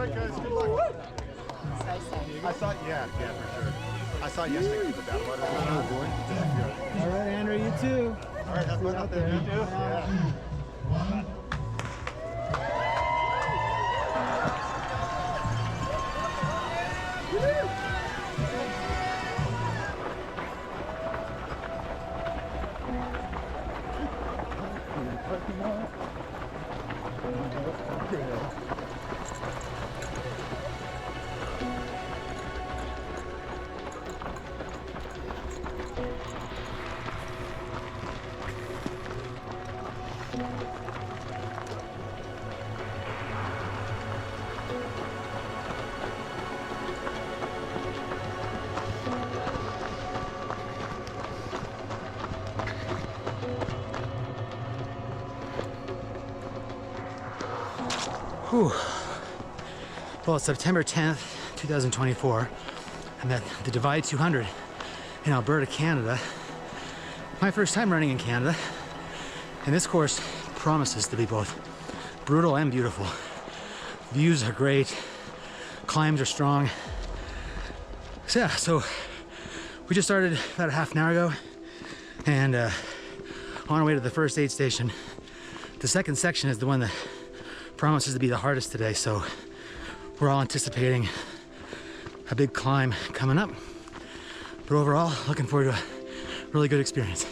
right, guys. Good luck. I thought, yeah, for sure. I saw yesterday the battle. Oh, boy. All right, Andrew, you too. All right, have fun out there. You too. Yeah. Whew. Well, it's September 10th, 2024. I'm at the Divide 200 in Alberta, Canada. My first time running in Canada. And this course promises to be both brutal and beautiful. Views are great, climbs are strong. So yeah, so we just started about a half an hour ago and on our way to the first aid station. The second section is the one that promises to be the hardest today, so we're all anticipating a big climb coming up. But overall, looking forward to a really good experience.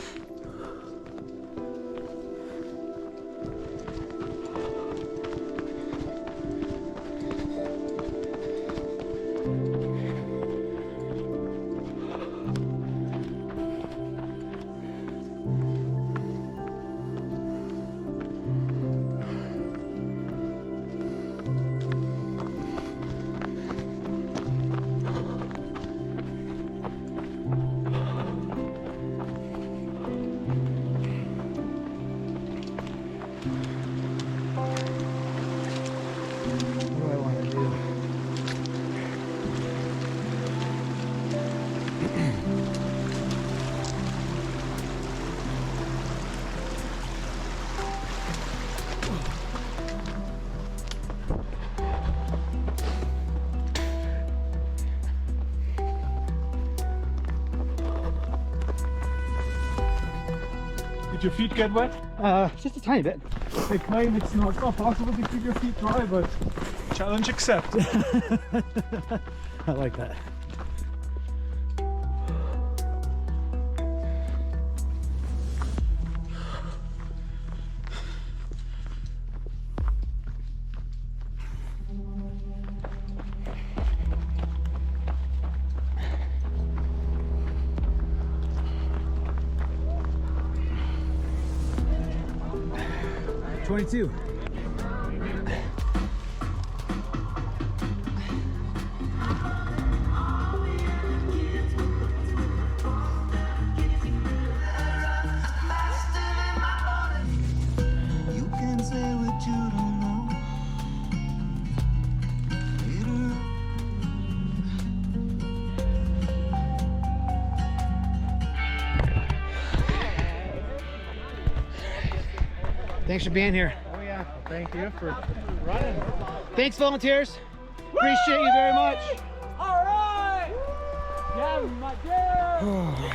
Your feet get wet? Just a tiny bit. They claim it's not possible to keep your feet dry, but challenge accepted. I like that. Two. Thanks for being here. Oh yeah, thank you for running. Thanks, volunteers. Appreciate you very much. All right. Yeah, my dear.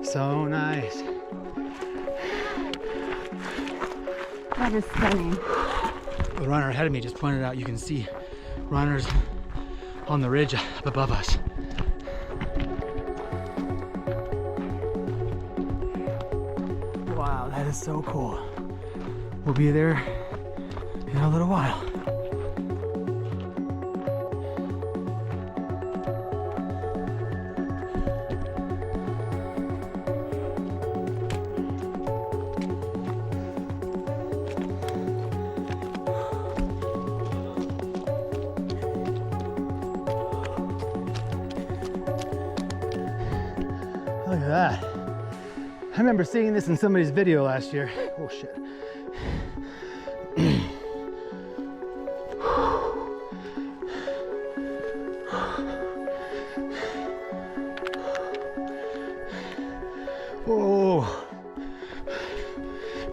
So nice. That is stunning. The runner ahead of me just pointed out you can see runners on the ridge up above us. Wow, that is so cool. We'll be there in a little while. that. I remember seeing this in somebody's video last year. Oh shit. Oh,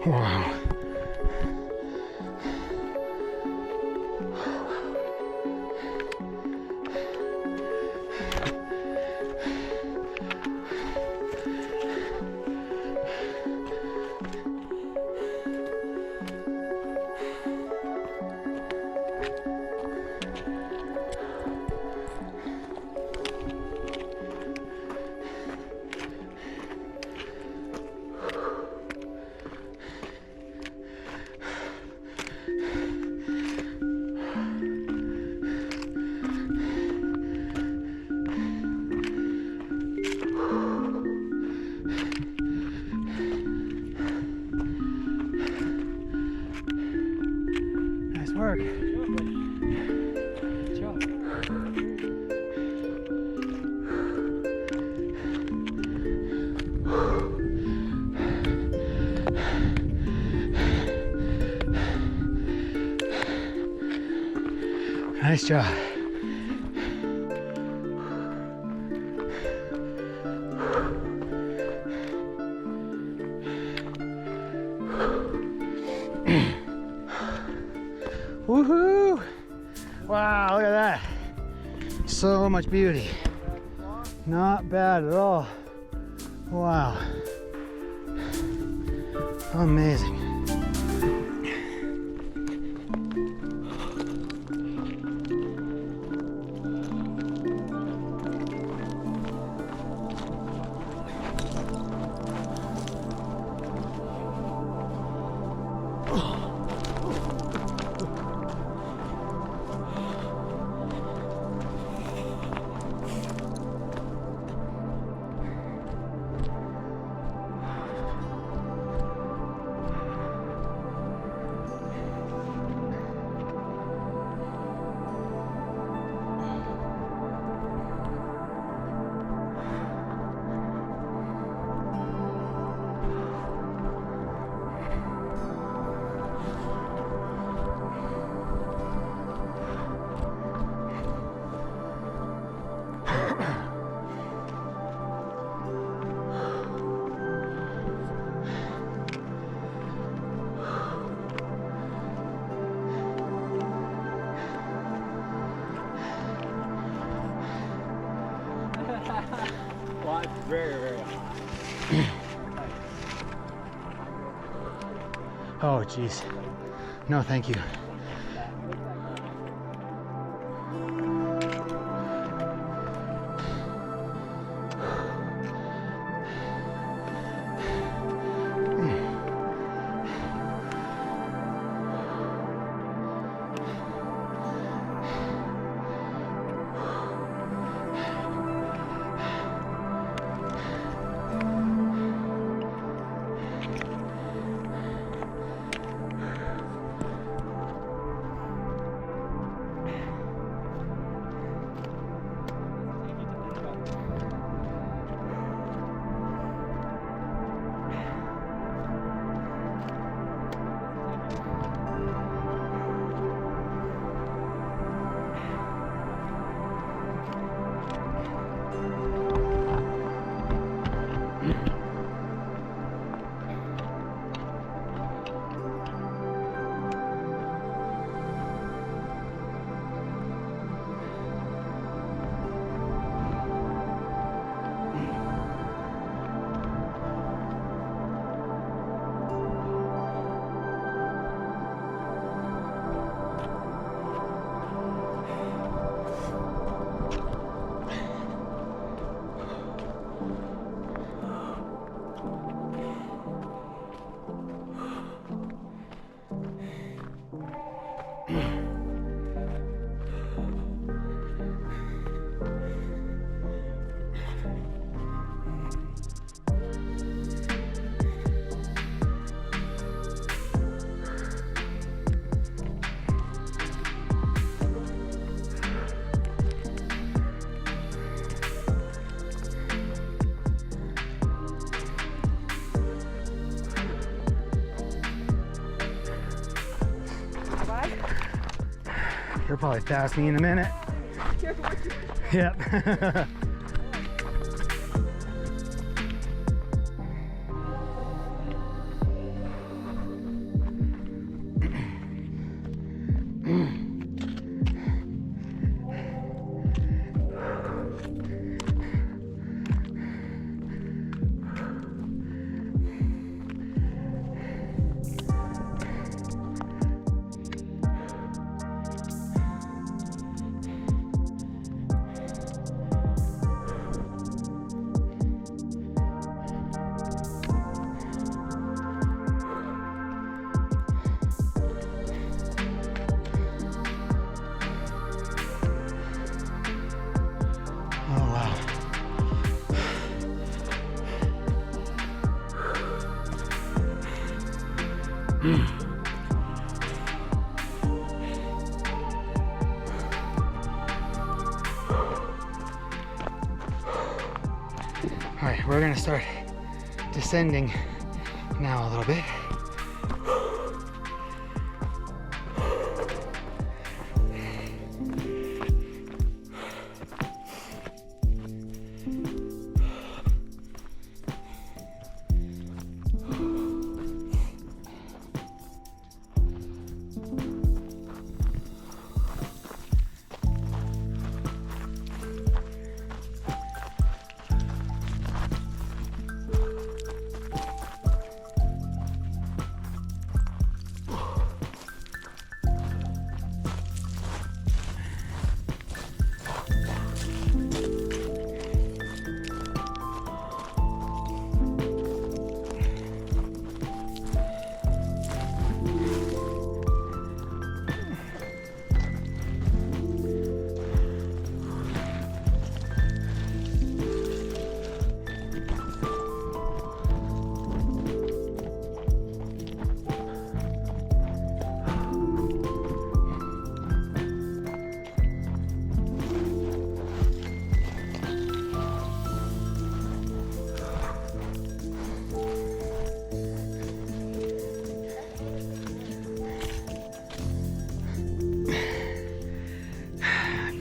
wow. Work. Good job. Nice job. Woohoo! Wow, look at that. So much beauty. Not bad at all. Wow. Amazing. Very, very hot. Oh, geez. No, thank you. He'll probably pass me in a minute. Careful what you Yep. All right, we're gonna start descending now a little bit.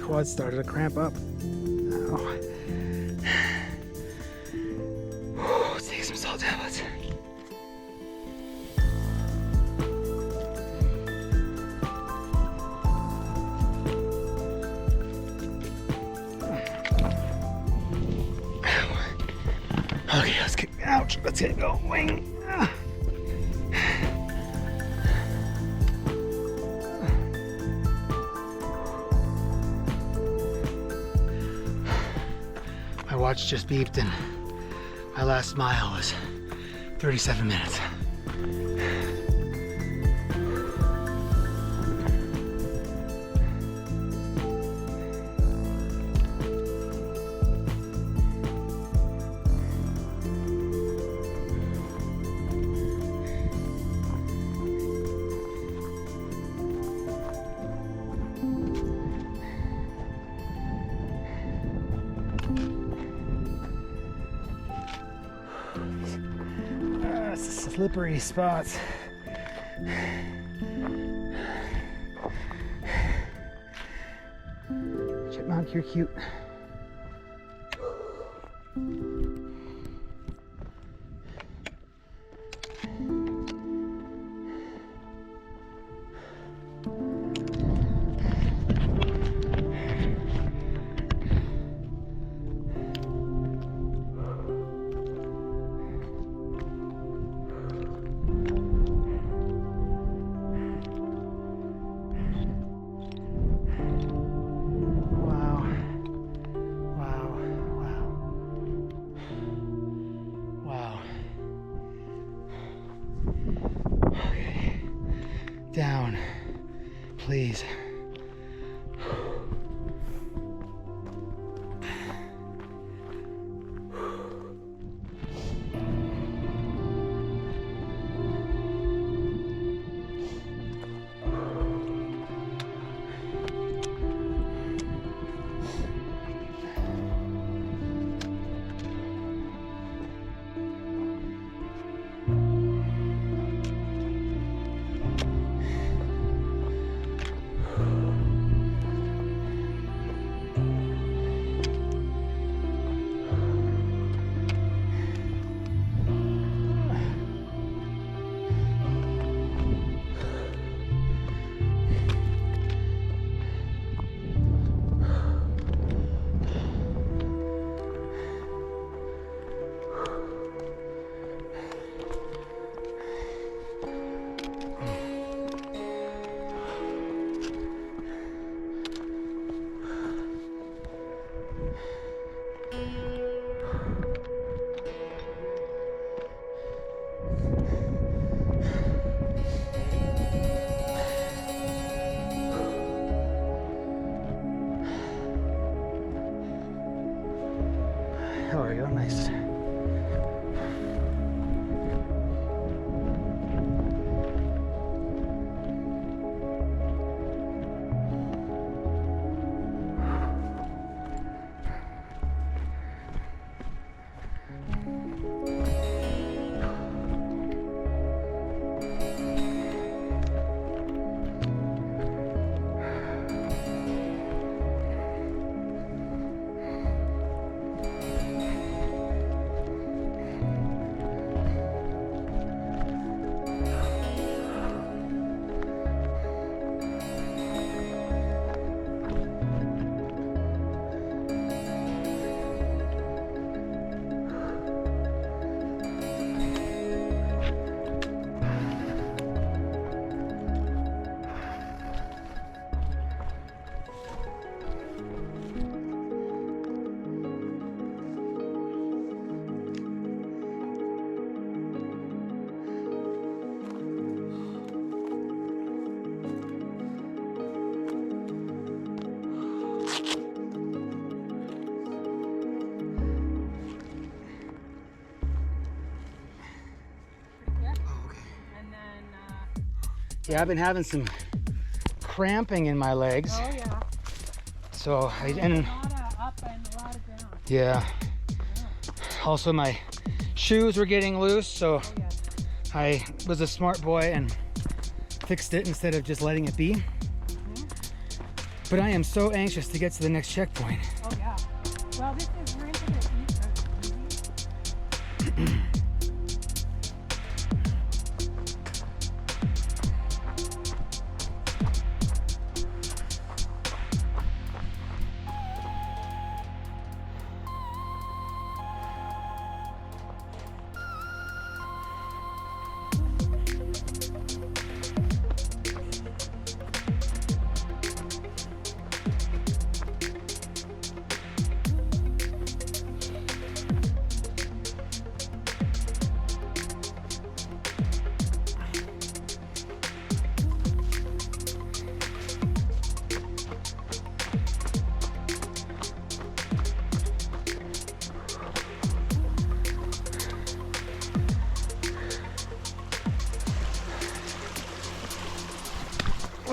Quad started to cramp up. Oh. Let's take some salt tablets. Okay, let's get, ouch, let's get going. My watch just beeped and my last mile was 37 minutes. Slippery spots. Chipmunk, you're cute. Down, please. Yeah, I've been having some cramping in my legs. Oh yeah. So A lot of up and a lot of ground. Yeah. Also my shoes were getting loose, so Oh yeah. I was a smart boy and fixed it instead of just letting it be. But I am so anxious to get to the next checkpoint. Oh yeah. Well, this is we're into the east.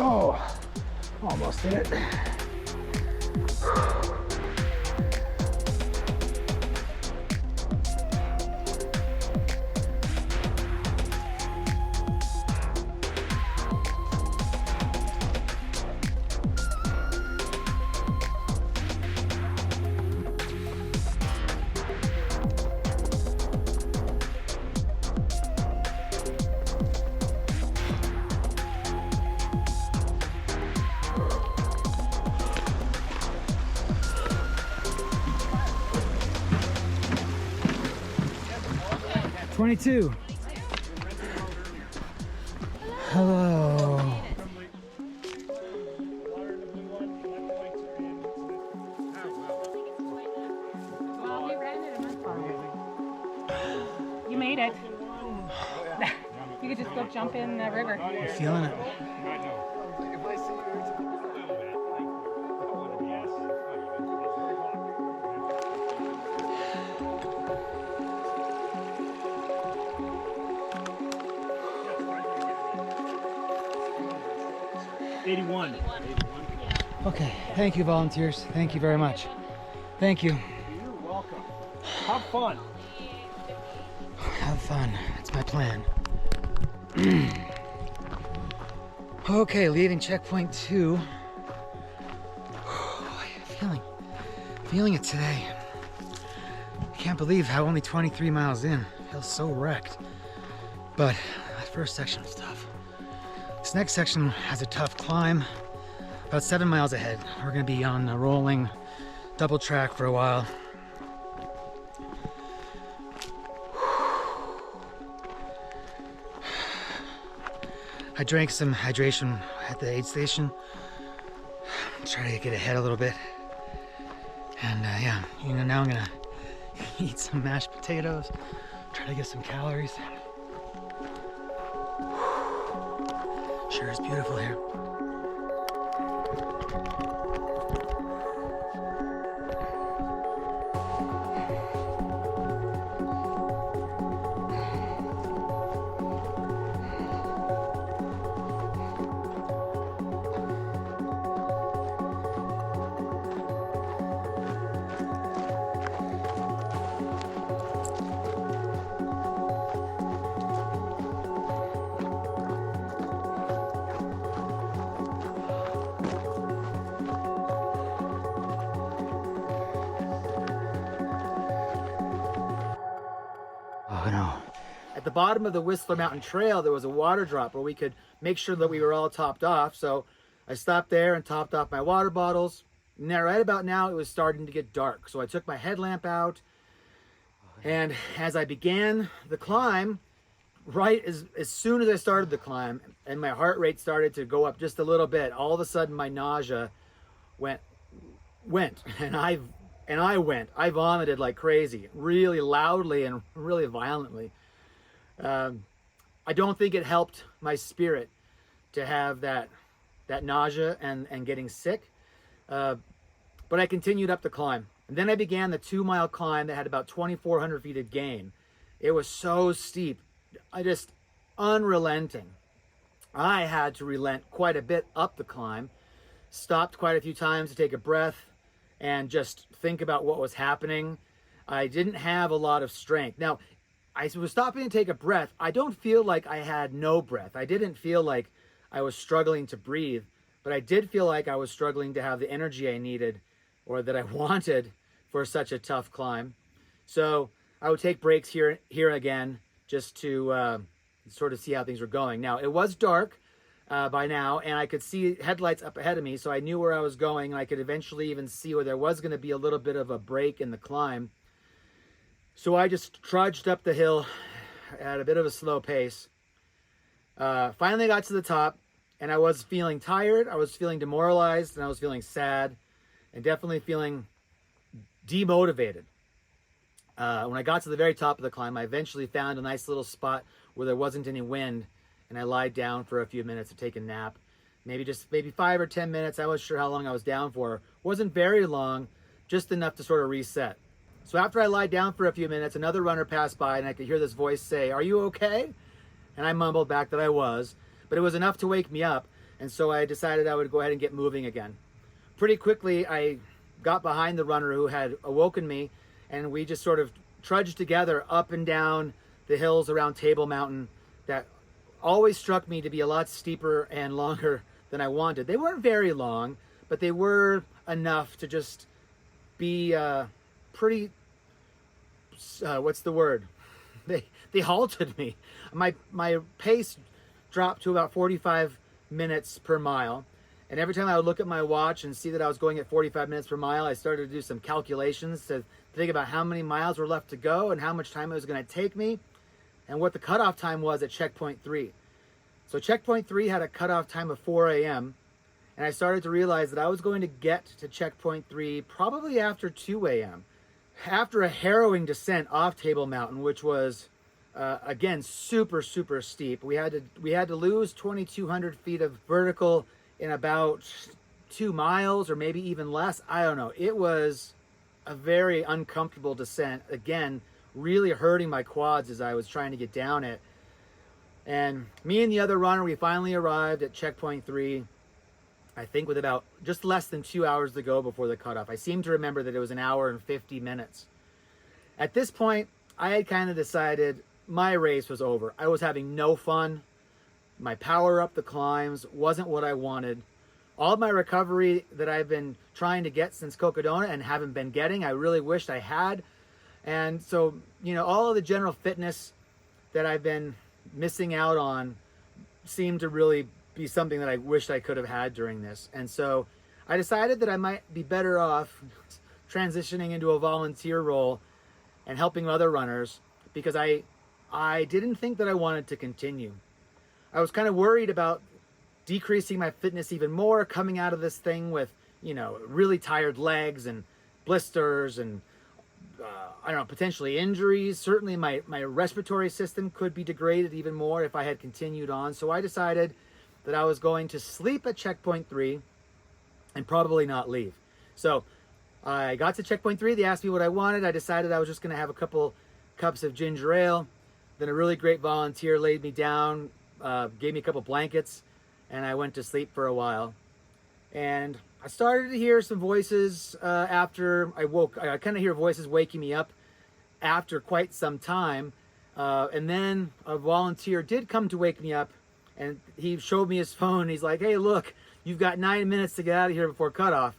Oh, almost did it. $22. Hello. Well, we ran it a month ago. You made it. You could just go jump in the river. Feeling it. If I see you, Okay, thank you, volunteers. Thank you very much. Thank you. You're welcome. Have fun. Have fun. That's my plan. Okay, leaving checkpoint 2. Feeling it today. I can't believe how only 23 miles in. I feel so wrecked. But that first section was tough. This next section has a tough climb. About 7 miles ahead. We're gonna be on a rolling double track for a while. I drank some hydration at the aid station. Try to get ahead a little bit. And yeah, now I'm gonna eat some mashed potatoes. Try to get some calories. Sure is beautiful here. Oh no. At the bottom of the Whistler Mountain Trail, there was a water drop where we could make sure that we were all topped off. So I stopped there and topped off my water bottles. And then right about now, it was starting to get dark. So I took my headlamp out. And as I began the climb, right as soon as I started the climb and my heart rate started to go up just a little bit, all of a sudden my nausea went and I vomited like crazy, really loudly and really violently. I don't think it helped my spirit to have that nausea and getting sick. But I continued up the climb. And then I began the 2-mile climb that had about 2,400 feet of gain. It was so steep, unrelenting. I had to relent quite a bit up the climb, stopped quite a few times to take a breath and just think about what was happening. I didn't have a lot of strength. Now, I was stopping to take a breath. I don't feel like I had no breath. I didn't feel like I was struggling to breathe, but I did feel like I was struggling to have the energy I needed or that I wanted for such a tough climb. So I would take breaks here again just to sort of see how things were going. Now, it was dark by now, and I could see headlights up ahead of me, so I knew where I was going, and I could eventually even see where there was going to be a little bit of a break in the climb. So I just trudged up the hill at a bit of a slow pace. Finally got to the top, and I was feeling tired, I was feeling demoralized, and I was feeling sad, and definitely feeling demotivated. When I got to the very top of the climb, I eventually found a nice little spot where there wasn't any wind, and I lied down for a few minutes to take a nap. Maybe 5 or 10 minutes. I wasn't sure how long I was down for. Wasn't very long, just enough to sort of reset. So after I lied down for a few minutes, another runner passed by, and I could hear this voice say, "Are you okay?" And I mumbled back that I was, but it was enough to wake me up, and so I decided I would go ahead and get moving again. Pretty quickly, I got behind the runner who had awoken me, and we just sort of trudged together up and down the hills around Table Mountain that always struck me to be a lot steeper and longer than I wanted. They weren't very long, but they were enough to just be pretty, what's the word? They halted me. My pace dropped to about 45 minutes per mile. And every time I would look at my watch and see that I was going at 45 minutes per mile, I started to do some calculations to think about how many miles were left to go and how much time it was going to take me and what the cutoff time was at checkpoint 3. So checkpoint 3 had a cutoff time of 4 a.m. and I started to realize that I was going to get to checkpoint 3 probably after 2 a.m. After a harrowing descent off Table Mountain, which was again super steep. We had to lose 2,200 feet of vertical in about 2 miles or maybe even less. I don't know. It was a very uncomfortable descent. Again, really hurting my quads as I was trying to get down it. And me and the other runner, we finally arrived at checkpoint 3, I think with about just less than 2 hours to go before the cutoff. I seem to remember that it was 1 hour and 50 minutes. At this point, I had kind of decided my race was over. I was having no fun. My power up the climbs wasn't what I wanted. All of my recovery that I've been trying to get since Cocodona and haven't been getting, I really wished I had. And so, all of the general fitness that I've been missing out on seemed to really be something that I wished I could have had during this. And so I decided that I might be better off transitioning into a volunteer role and helping other runners, because I didn't think that I wanted to continue. I was kind of worried about decreasing my fitness even more, coming out of this thing with, really tired legs and blisters and, potentially injuries. Certainly my respiratory system could be degraded even more if I had continued on. So I decided that I was going to sleep at checkpoint 3 and probably not leave. So I got to checkpoint 3. They asked me what I wanted. I decided I was just going to have a couple cups of ginger ale. Then a really great volunteer laid me down, gave me a couple blankets, and I went to sleep for a while. And I started to hear some voices after I woke. I kind of hear voices waking me up after quite some time. And then a volunteer did come to wake me up, and he showed me his phone. He's like, "Hey, look, you've got 9 minutes to get out of here before cutoff."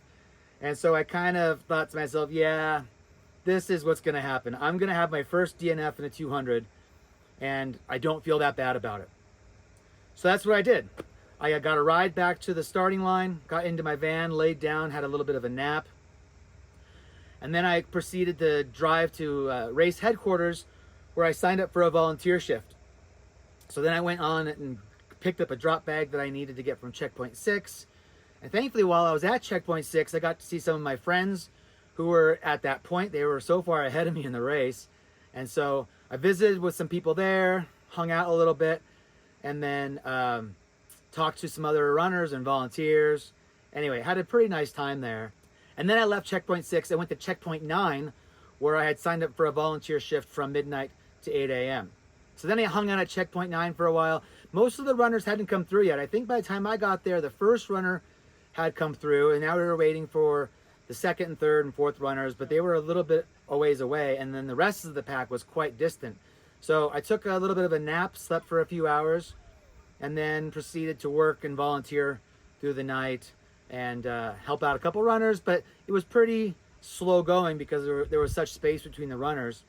And so I kind of thought to myself, yeah, this is what's going to happen. I'm going to have my first DNF in a 200, and I don't feel that bad about it. So that's what I did. I got a ride back to the starting line, got into my van, laid down, had a little bit of a nap. And then I proceeded to drive to race headquarters, where I signed up for a volunteer shift. So then I went on and picked up a drop bag that I needed to get from checkpoint 6. And thankfully, while I was at checkpoint 6, I got to see some of my friends who were at that point. They were so far ahead of me in the race. And so I visited with some people there, hung out a little bit, and then talked to some other runners and volunteers. Anyway, had a pretty nice time there. And then I left checkpoint 6 and went to checkpoint 9, where I had signed up for a volunteer shift from midnight to 8 a.m. So then I hung out at checkpoint 9 for a while. Most of the runners hadn't come through yet. I think by the time I got there, the first runner had come through, and now we were waiting for the second and third and fourth runners, but they were a little bit a ways away, and then the rest of the pack was quite distant. So I took a little bit of a nap, slept for a few hours, and then proceeded to work and volunteer through the night and help out a couple runners, but it was pretty slow going because there was such space between the runners.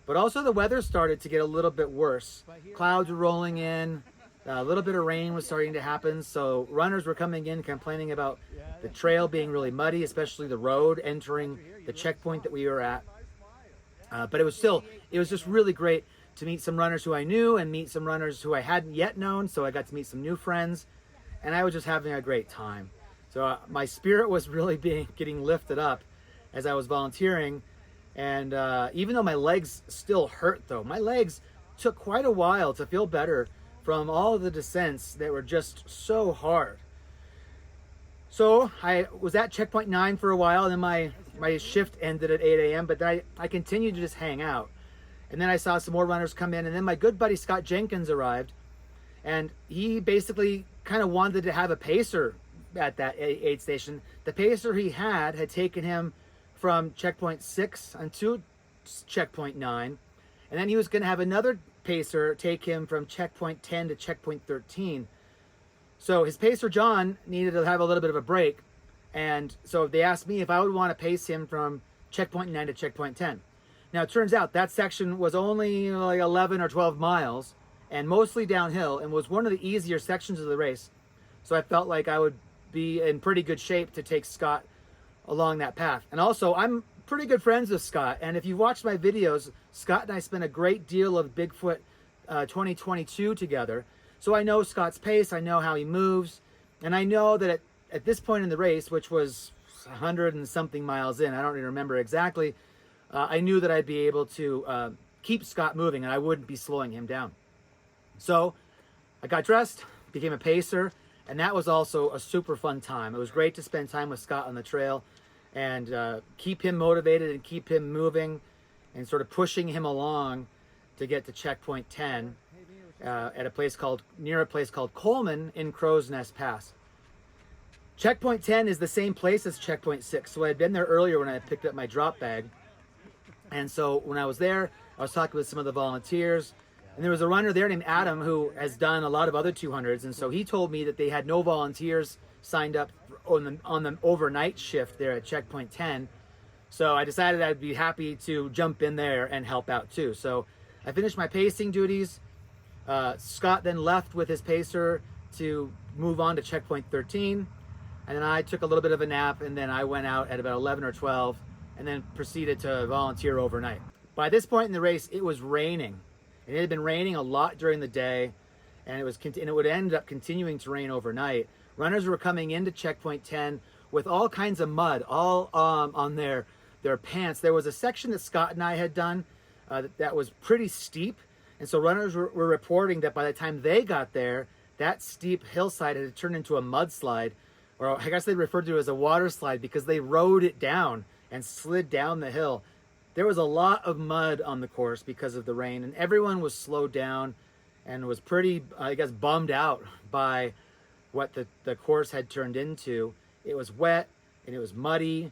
But also the weather started to get a little bit worse. Clouds were rolling in, a little bit of rain was starting to happen, so runners were coming in complaining about the trail being really muddy, especially the road entering the checkpoint that we were at. But it was just really great to meet some runners who I knew and meet some runners who I hadn't yet known, so I got to meet some new friends, and I was just having a great time. So my spirit was really getting lifted up as I was volunteering, and even though my legs still hurt though, my legs took quite a while to feel better from all of the descents that were just so hard. So I was at checkpoint 9 for a while, and then my shift ended at 8 a.m., but then I continued to just hang out. And then I saw some more runners come in, and then my good buddy Scott Jenkins arrived, and he basically kind of wanted to have a pacer at that aid station. The pacer he had taken him from checkpoint 6 onto checkpoint 9, and then he was going to have another pacer take him from checkpoint 10 to checkpoint 13. So his pacer John needed to have a little bit of a break, and so they asked me if I would want to pace him from checkpoint 9 to checkpoint 10. Now it turns out that section was only like 11 or 12 miles and mostly downhill, and was one of the easier sections of the race. So I felt like I would be in pretty good shape to take Scott along that path. And also, I'm pretty good friends with Scott, and if you watch my videos, Scott and I spent a great deal of Bigfoot 2022 together. So I know Scott's pace, I know how he moves, and I know that at this point in the race, which was 100 and something miles in, I don't even remember exactly, I knew that I'd be able to keep Scott moving and I wouldn't be slowing him down. So I got dressed, became a pacer, and that was also a super fun time. It was great to spend time with Scott on the trail and keep him motivated and keep him moving and sort of pushing him along to get to checkpoint 10 at a place called Coleman in Crow's Nest Pass. Checkpoint 10 is the same place as checkpoint 6. So I had been there earlier when I picked up my drop bag. And so when I was there, I was talking with some of the volunteers, and there was a runner there named Adam who has done a lot of other 200s. And so he told me that they had no volunteers signed up on the overnight shift there at checkpoint 10. So I decided I'd be happy to jump in there and help out too. So I finished my pacing duties. Scott then left with his pacer to move on to checkpoint 13. And then I took a little bit of a nap, and then I went out at about 11 or 12 and then proceeded to volunteer overnight. By this point in the race, it was raining. It had been raining a lot during the day, and it would end up continuing to rain overnight. Runners were coming into checkpoint 10 with all kinds of mud all on their pants. There was a section that Scott and I had done that was pretty steep, and so runners were reporting that by the time they got there, that steep hillside had turned into a mudslide, or I guess they referred to it as a water slide because they rode it down and slid down the hill. There was a lot of mud on the course because of the rain, and everyone was slowed down and was pretty, I guess, bummed out by what the course had turned into. It was wet and it was muddy,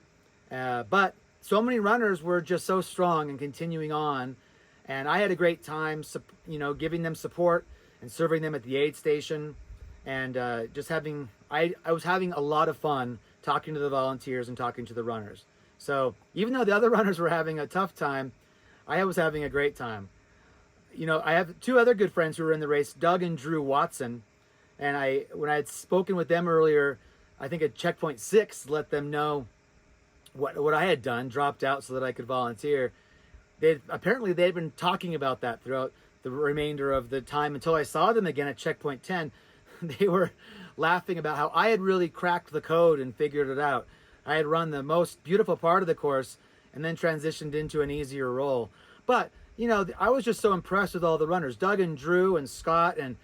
but so many runners were just so strong and continuing on, and I had a great time, giving them support and serving them at the aid station, and I was having a lot of fun talking to the volunteers and talking to the runners. So even though the other runners were having a tough time, I was having a great time. I have two other good friends who were in the race, Doug and Drew Watson. And when I had spoken with them earlier, I think at checkpoint 6, let them know what I had done, dropped out so that I could volunteer. Apparently they'd been talking about that throughout the remainder of the time until I saw them again at checkpoint 10. They were laughing about how I had really cracked the code and figured it out. I had run the most beautiful part of the course and then transitioned into an easier role. But, I was just so impressed with all the runners. Doug and Drew and Scott and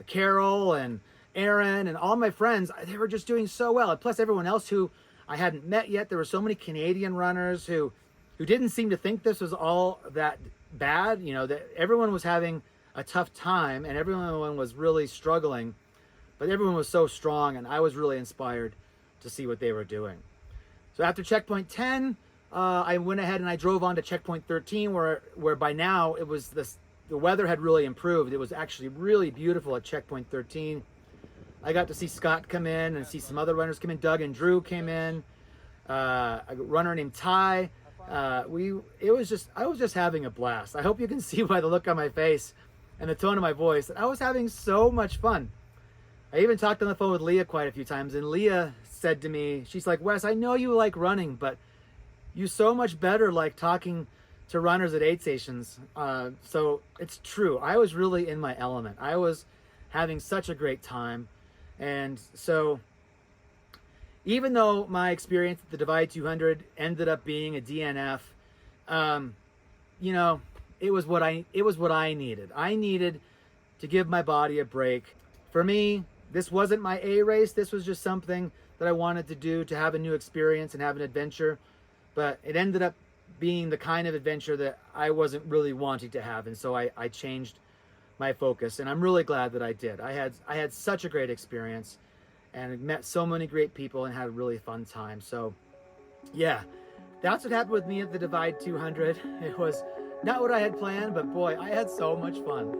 Carol and Aaron and all my friends, they were just doing so well. And plus everyone else who I hadn't met yet. There were so many Canadian runners who didn't seem to think this was all that bad. That everyone was having a tough time, and everyone was really struggling, but everyone was so strong, and I was really inspired to see what they were doing. So after checkpoint 10, I went ahead and I drove on to checkpoint 13, where by now it was the weather had really improved. It was actually really beautiful at checkpoint 13. I got to see Scott come in and see some other runners come in. Doug and Drew came in. A runner named Ty. I was just having a blast. I hope you can see by the look on my face and the tone of my voice that I was having so much fun. I even talked on the phone with Leah quite a few times, and Leah said to me, she's like, Wes, I know you like running, but you so much better like talking to runners at aid stations. So it's true. I was really in my element. I was having such a great time. And so even though my experience at the Divide 200 ended up being a DNF, you know, it was what I needed. I needed to give my body a break. For me, this wasn't my A race. This was just something that I wanted to do, to have a new experience and have an adventure. But it ended up being the kind of adventure that I wasn't really wanting to have. And so I changed my focus, and I'm really glad that I did. I had such a great experience and met so many great people and had a really fun time. So yeah, that's what happened with me at the Divide 200. It was not what I had planned, but boy, I had so much fun.